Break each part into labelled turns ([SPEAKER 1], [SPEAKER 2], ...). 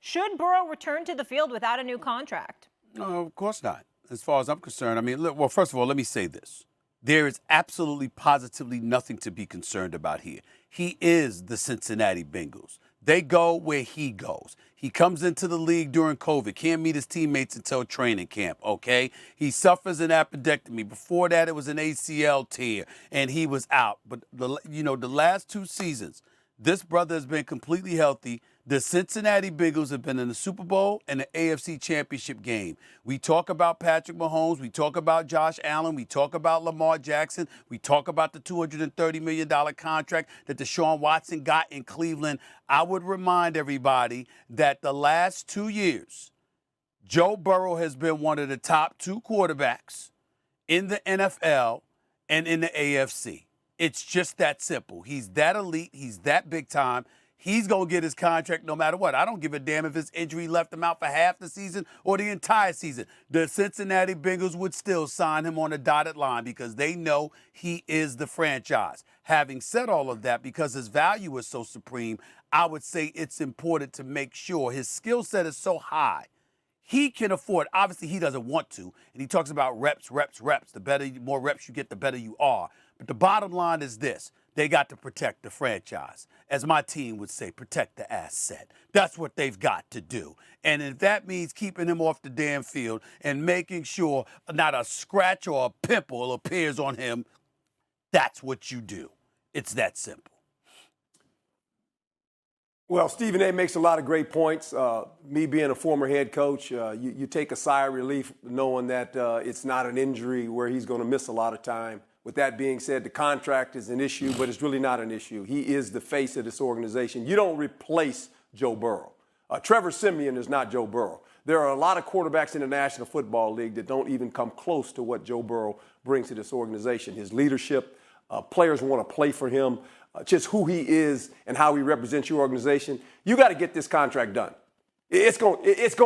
[SPEAKER 1] Should Burrow return to the field without a new contract?
[SPEAKER 2] No, of course not. As far as I'm concerned, I mean, look, well, first of all, let me say this. There is absolutely, positively nothing to be concerned about here. He is the Cincinnati Bengals. They go where he goes. He comes into the league during COVID, can't meet his teammates until training camp, okay? He suffers an appendectomy. Before that, it was an ACL tear, and he was out. But, the last 2 seasons, this brother has been completely healthy. The Cincinnati Bengals have been in the Super Bowl and the AFC Championship game. We talk about Patrick Mahomes. We talk about Josh Allen. We talk about Lamar Jackson. We talk about the $230 million contract that Deshaun Watson got in Cleveland. I would remind everybody that the last 2 years, Joe Burrow has been one of the top 2 quarterbacks in the NFL and in the AFC. It's just that simple. He's that elite. He's that big time. He's going to get his contract no matter what. I don't give a damn if his injury left him out for half the season or the entire season. The Cincinnati Bengals would still sign him on a dotted line because they know he is the franchise. Having said all of that, because his value is so supreme, I would say it's important to make sure his skill set is so high. He can afford, obviously he doesn't want to, and he talks about reps. The more reps you get, the better you are. But the bottom line is this. They got to protect the franchise. As my team would say, protect the asset. That's what they've got to do. And if that means keeping him off the damn field and making sure not a scratch or a pimple appears on him, that's what you do. It's that simple.
[SPEAKER 3] Well, Stephen A. makes a lot of great points. Me being a former head coach, you take a sigh of relief knowing that it's not an injury where he's going to miss a lot of time. With that being said, the contract is an issue, but it's really not an issue. He is the face of this organization. You don't replace Joe Burrow. Trevor Siemian is not Joe Burrow. There are a lot of quarterbacks in the National Football League that don't even come close to what Joe Burrow brings to this organization. His leadership, players want to play for him, just who he is and how he represents your organization. You got to get this contract done. It's going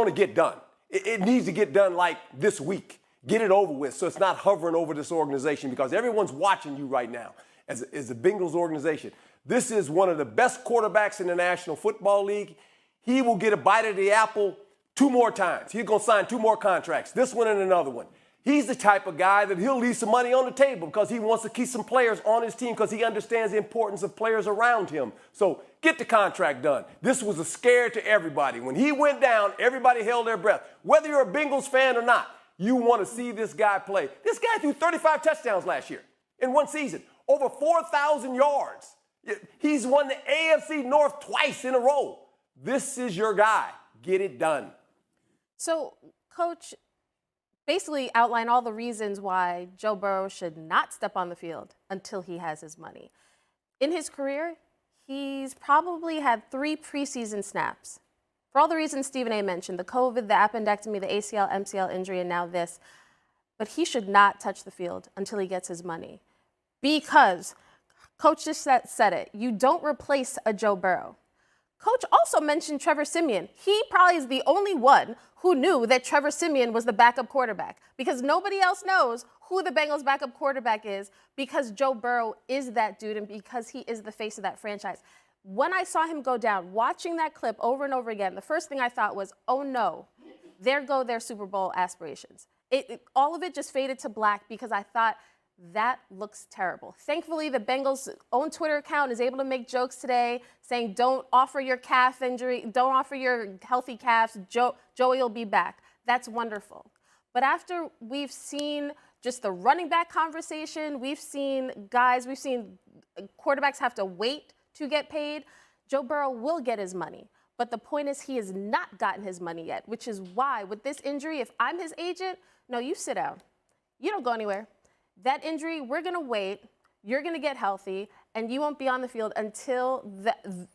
[SPEAKER 3] to get done. It needs to get done like this week. Get it over with so it's not hovering over this organization because everyone's watching you right now as the Bengals organization. This is one of the best quarterbacks in the National Football League. He will get a bite of the apple 2 more times. He's going to sign 2 more contracts, this one and another one. He's the type of guy that he'll leave some money on the table because he wants to keep some players on his team because he understands the importance of players around him. So get the contract done. This was a scare to everybody. When he went down, everybody held their breath. Whether you're a Bengals fan or not, you want to see this guy play. This guy threw 35 touchdowns last year in one season, over 4,000 yards. He's won the AFC North twice in a row. This is your guy. Get it done.
[SPEAKER 4] So, Coach, basically outline all the reasons why Joe Burrow should not step on the field until he has his money. In his career, he's probably had 3 preseason snaps. For all the reasons Stephen A. mentioned, the COVID, the appendectomy, the ACL, MCL injury, and now this. But he should not touch the field until he gets his money. Because, Coach just said it, you don't replace a Joe Burrow. Coach also mentioned Trevor Siemian. He probably is the only one who knew that Trevor Siemian was the backup quarterback because nobody else knows who the Bengals backup quarterback is because Joe Burrow is that dude and because he is the face of that franchise. When I saw him go down, watching that clip over and over again, the first thing I thought was, oh no, there go their Super Bowl aspirations. All of it just faded to black because I thought, that looks terrible. Thankfully, the Bengals' own Twitter account is able to make jokes today saying, don't offer your calf injury, don't offer your healthy calves, Joey will be back. That's wonderful. But after we've seen just the running back conversation, we've seen quarterbacks have to wait to get paid. Joe Burrow will get his money. But the point is he has not gotten his money yet, which is why with this injury, if I'm his agent, no, you sit down. You don't go anywhere. That injury, we're going to wait. You're going to get healthy, and you won't be on the field until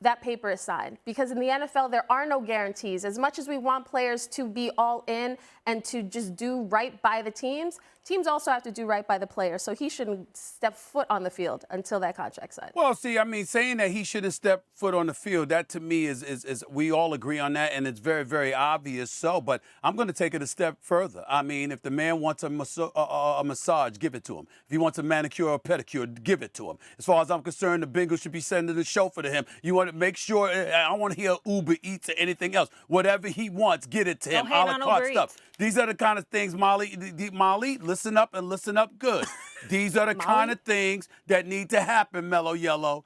[SPEAKER 4] that paper is signed. Because in the NFL, there are no guarantees. As much as we want players to be all in and to just do right by the teams, teams also have to do right by the players. So he shouldn't step foot on the field until that contract's signed.
[SPEAKER 2] Well, see, I mean, saying that he shouldn't step foot on the field, that to me is we all agree on that, and it's very, very obvious so. But I'm going to take it a step further. I mean, if the man wants a massage, give it to him. If he wants a manicure or pedicure, give it to him. As far as I'm concerned, concerned, the Bengals should be sending the chauffeur to him. You want to make sure, I don't want to hear Uber Eats or anything else. Whatever he wants, get it to him.
[SPEAKER 1] Don't hate
[SPEAKER 2] A la
[SPEAKER 1] on
[SPEAKER 2] carte
[SPEAKER 1] Uber
[SPEAKER 2] stuff.
[SPEAKER 1] Eats.
[SPEAKER 2] These are the kind of things, Molly, listen up and listen up good. These are the kind of things that need to happen, Mellow Yellow,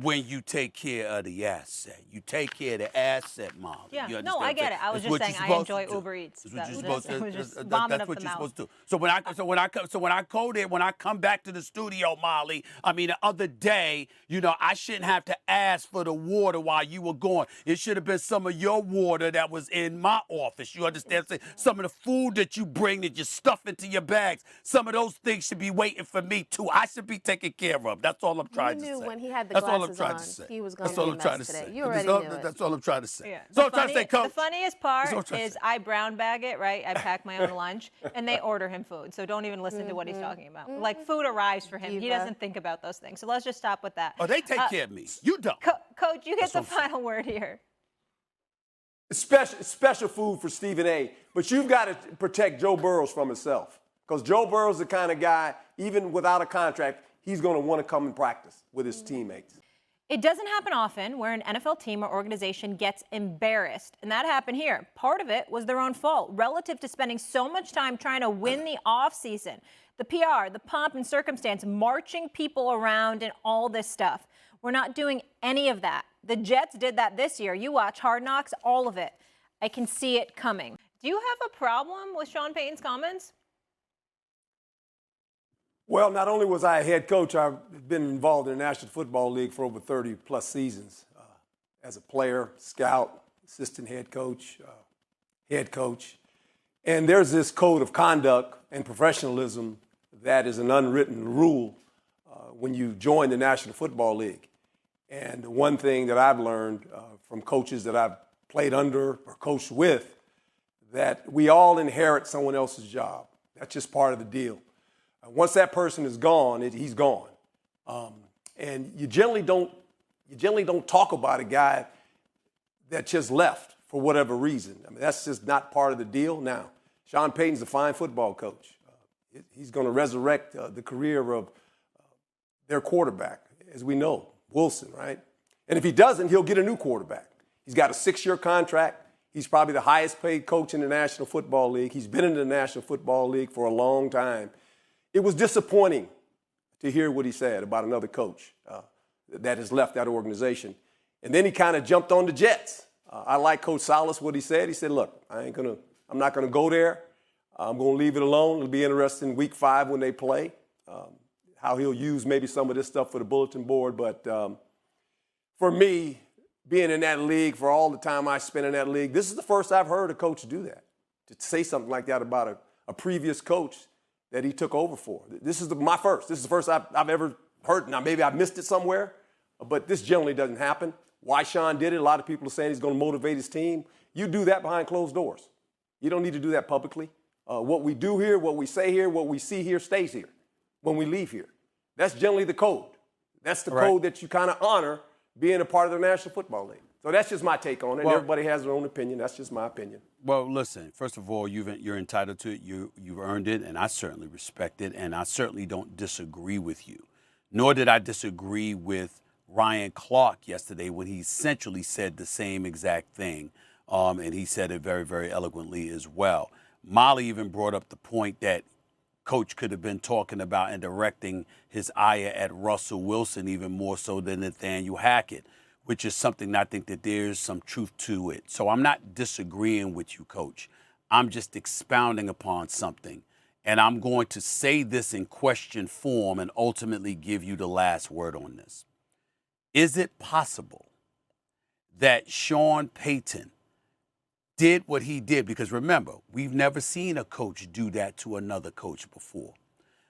[SPEAKER 2] when you take care of the asset. You take care of the asset, Molly.
[SPEAKER 1] Yeah,
[SPEAKER 2] You
[SPEAKER 1] no,
[SPEAKER 2] understand
[SPEAKER 1] I
[SPEAKER 2] what I'm
[SPEAKER 1] get
[SPEAKER 2] saying?
[SPEAKER 1] it. I was
[SPEAKER 2] It's
[SPEAKER 1] just
[SPEAKER 2] what
[SPEAKER 1] saying
[SPEAKER 2] you're
[SPEAKER 1] I
[SPEAKER 2] supposed
[SPEAKER 1] enjoy
[SPEAKER 2] to do.
[SPEAKER 1] Uber Eats.
[SPEAKER 2] That's what you're
[SPEAKER 1] That
[SPEAKER 2] supposed to.
[SPEAKER 1] was just
[SPEAKER 2] That's
[SPEAKER 1] vomit
[SPEAKER 2] what
[SPEAKER 1] up the
[SPEAKER 2] you're
[SPEAKER 1] mouth.
[SPEAKER 2] supposed to do. So when I come back to the studio, Molly, I mean the other day, I shouldn't have to ask for the water while you were gone. It should have been some of your water that was in my office. You understand? Some of the food that you bring that you stuff into your bags, some of those things should be waiting for me too. I should be taken care of. That's all I'm trying to say.
[SPEAKER 4] You knew when he had the
[SPEAKER 2] That's all I'm
[SPEAKER 4] glasses
[SPEAKER 2] trying
[SPEAKER 4] on,
[SPEAKER 2] to say.
[SPEAKER 4] he was going
[SPEAKER 2] That's
[SPEAKER 4] to
[SPEAKER 2] all
[SPEAKER 4] be a
[SPEAKER 2] I'm trying to
[SPEAKER 4] mess today.
[SPEAKER 2] say.
[SPEAKER 4] You already knew it.
[SPEAKER 2] That's all I'm trying to say.
[SPEAKER 1] Yeah.
[SPEAKER 2] So I'm trying to say, Coach.
[SPEAKER 1] The funniest part
[SPEAKER 2] That's what I'm trying to
[SPEAKER 1] is
[SPEAKER 2] say.
[SPEAKER 1] I brown bag it, right? I pack my own lunch, and they order him food. So don't even listen to what he's talking about. Like, food arrives for him. He
[SPEAKER 4] Diva.
[SPEAKER 1] doesn't think about those things. So let's just stop with that.
[SPEAKER 2] Oh, they take care of me. You don't.
[SPEAKER 1] Coach, you get
[SPEAKER 2] That's
[SPEAKER 1] the
[SPEAKER 2] what I'm saying.
[SPEAKER 1] final word here.
[SPEAKER 3] Special food for Stephen A. But you've got to protect Joe Burrow from himself. Because Joe Burrow's the kind of guy, even without a contract, he's going to want to come and practice with his teammates.
[SPEAKER 1] It doesn't happen often where an NFL team or organization gets embarrassed, and that happened here. Part of it was their own fault, relative to spending so much time trying to win the offseason. The PR, the pomp and circumstance, marching people around and all this stuff. We're not doing any of that. The Jets did that this year. You watch Hard Knocks, all of it. I can see it coming. Do you have a problem with Sean Payton's comments?
[SPEAKER 3] Well, not only was I a head coach, I've been involved in the National Football League for over 30-plus seasons as a player, scout, assistant head coach. And there's this code of conduct and professionalism that is an unwritten rule when you join the National Football League. And one thing that I've learned from coaches that I've played under or coached with, that we all inherit someone else's job. That's just part of the deal. Once that person is gone, he's gone. And you generally don't talk about a guy that just left for whatever reason. I mean, that's just not part of the deal. Now, Sean Payton's a fine football coach. He's going to resurrect the career of their quarterback, as we know, Wilson, right? And if he doesn't, he'll get a new quarterback. He's got a 6-year contract. He's probably the highest paid coach in the National Football League. He's been in the National Football League for a long time. It was disappointing to hear what he said about another coach that has left that organization. And then he kind of jumped on the Jets. I like Coach Salas, what he said. He said, look, I'm not going to go there. I'm going to leave it alone. It'll be interesting week 5 when they play, how he'll use maybe some of this stuff for the bulletin board. But for me, being in that league, for all the time I spent in that league, this is the first I've heard a coach do that, to say something like that about a previous coach that he took over for. This is my first. This is the first I've ever heard. Now, maybe I missed it somewhere, but this generally doesn't happen. Why Sean did it, a lot of people are saying he's going to motivate his team. You do that behind closed doors. You don't need to do that publicly. What we do here, what we say here, what we see here stays here when we leave here. That's generally the code. That's the code that you kind of honor being a part of the National Football League. So that's just my take on it.
[SPEAKER 2] Well,
[SPEAKER 3] everybody has their own opinion. That's just my opinion.
[SPEAKER 2] Well, listen, first of all, you're entitled to it. You've earned it, and I certainly respect it, and I certainly don't disagree with you. Nor did I disagree with Ryan Clark yesterday when he essentially said the same exact thing, and he said it very, very eloquently as well. Molly even brought up the point that Coach could have been talking about and directing his ire at Russell Wilson even more so than Nathaniel Hackett, which is something I think that there's some truth to it. So I'm not disagreeing with you, Coach. I'm just expounding upon something. And I'm going to say this in question form and ultimately give you the last word on this. Is it possible that Sean Payton did what he did? Because remember, we've never seen a coach do that to another coach before.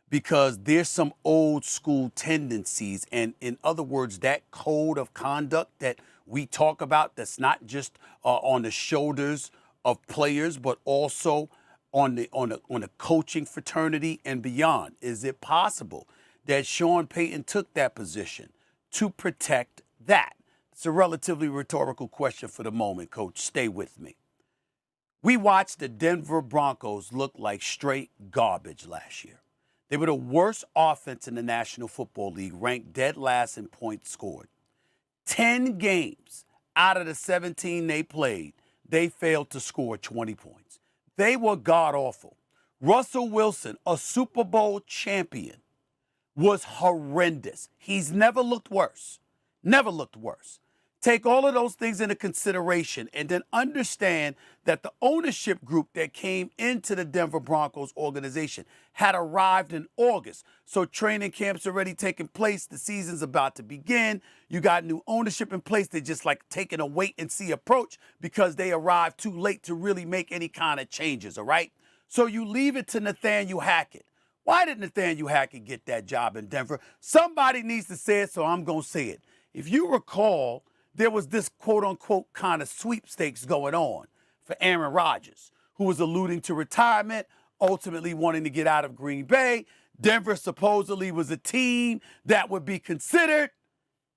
[SPEAKER 2] Because there's some old school tendencies, and in other words, that code of conduct that we talk about, that's not just on the shoulders of players, but also on the coaching fraternity and beyond. Is it possible that Sean Payton took that position to protect that? It's a relatively rhetorical question for the moment, Coach. Stay with me. We watched the Denver Broncos look like straight garbage last year. They were the worst offense in the National Football League, ranked dead last in points scored. 10 games out of the 17 they played, they failed to score 20 points. They were god-awful. Russell Wilson, a Super Bowl champion, was horrendous. He's never looked worse. Never looked worse. Take all of those things into consideration and then understand that the ownership group that came into the Denver Broncos organization had arrived in August. So training camp's already taking place. The season's about to begin. You got new ownership in place. They're just like taking a wait and see approach because they arrived too late to really make any kind of changes, all right? So you leave it to Nathaniel Hackett. Why did Nathaniel Hackett get that job in Denver? Somebody needs to say it, so I'm going to say it. If you recall, there was this quote-unquote kind of sweepstakes going on for Aaron Rodgers, who was alluding to retirement, ultimately wanting to get out of Green Bay. Denver supposedly was a team that would be considered.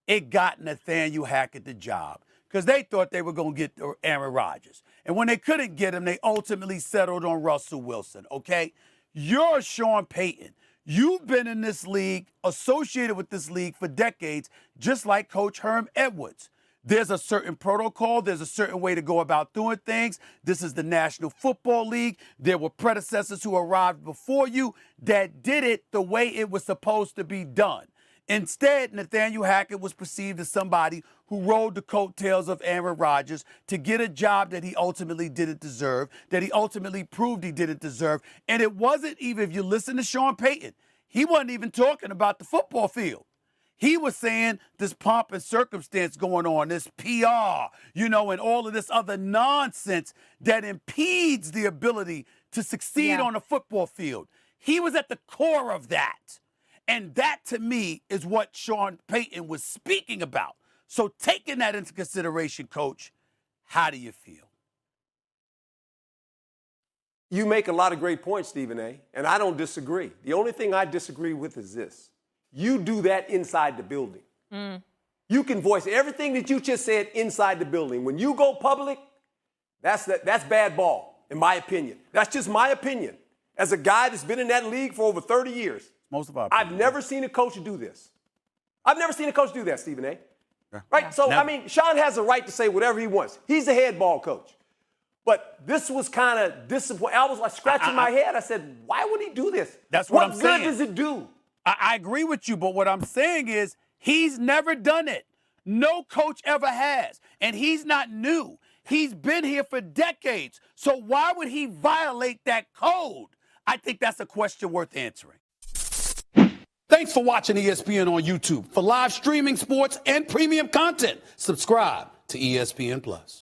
[SPEAKER 2] It got Nathaniel Hackett the job because they thought they were going to get Aaron Rodgers. And when they couldn't get him, they ultimately settled on Russell Wilson, okay? You're Sean Payton. You've been in this league, associated with this league for decades, just like Coach Herm Edwards. There's a certain protocol. There's a certain way to go about doing things. This is the National Football League. There were predecessors who arrived before you that did it the way it was supposed to be done. Instead, Nathaniel Hackett was perceived as somebody who rode the coattails of Aaron Rodgers to get a job that he ultimately didn't deserve, that he ultimately proved he didn't deserve. And it wasn't even, if you listen to Sean Payton, he wasn't even talking about the football field. He was saying this pomp and circumstance going on, this PR, and all of this other nonsense that impedes the ability to succeed on a football field. He was at the core of that. And that, to me, is what Sean Payton was speaking about. So taking that into consideration, Coach, how do you feel?
[SPEAKER 3] You make a lot of great points, Stephen A., and I don't disagree. The only thing I disagree with is this. You do that inside the building. You can voice everything that you just said inside the building. When you go public, that's bad ball, in my opinion. That's just my opinion. As a guy that's been in that league for over 30 years,
[SPEAKER 2] most of our
[SPEAKER 3] I've never seen a coach do this. I've never seen a coach do that, Stephen A. Right? So,
[SPEAKER 2] never.
[SPEAKER 3] I mean, Sean has a right to say whatever he wants. He's the head ball coach. But this was kind of disappointing. I was like scratching my head. I said, why would he do this?
[SPEAKER 2] That's what I'm saying.
[SPEAKER 3] What good does it do?
[SPEAKER 2] I agree with you, but what I'm saying is he's never done it. No coach ever has. And he's not new. He's been here for decades. So why would he violate that code? I think that's a question worth answering. Thanks for watching ESPN on YouTube. For live streaming, sports, and premium content, subscribe to ESPN+.